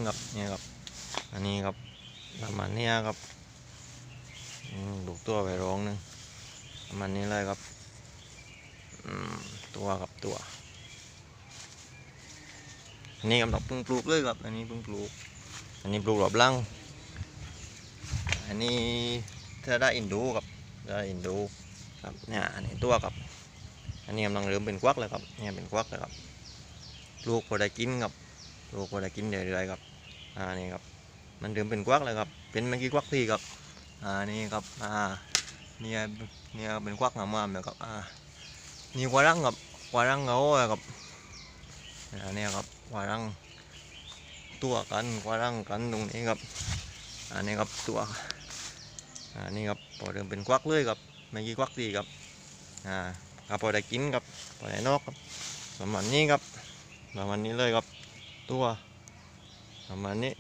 ครับเนี่ยครับอันนี้ครับประมาณนี้ครับดูตัวไปร้องนึงประมาณนี้เลยครับตัวกับตัวอันนี้กำลังเพิ่งปลูกเลยครับอันนี้เพิ่งปลูกอันนี้ปลูกรอบล่างอันนี้ถ้าได้อินดูครับได้อินดูครับเนี่ยอันนี้ตัวครับอันนี้กำลังเริ่มเป็นควักเลยครับเนี่ยเป็นควักเลยครับลูกพอได้กินครับลูกพอได้กินเรื่อยๆครับนี่ครับมันเริ่มเป็นควักเลยครับเป็นเมื่อกี้ควักพี่ครับนี่ครับเนี่ยเนี่ยเป็นควักงามๆเลยครับนี่กวารังครับกวารังเขาครับเนี่ยครับกวารังตัวกันกวารังกันตรงนี้ครับนี่ครับตัวนี่ครับพอเริ่มเป็นควักเลยครับเมื่อกี้ควักพี่ครับครับพอได้กินครับพอได้นอกครับประมาณนี้ครับประมาณนี้เลยครับตัวประมาณนี้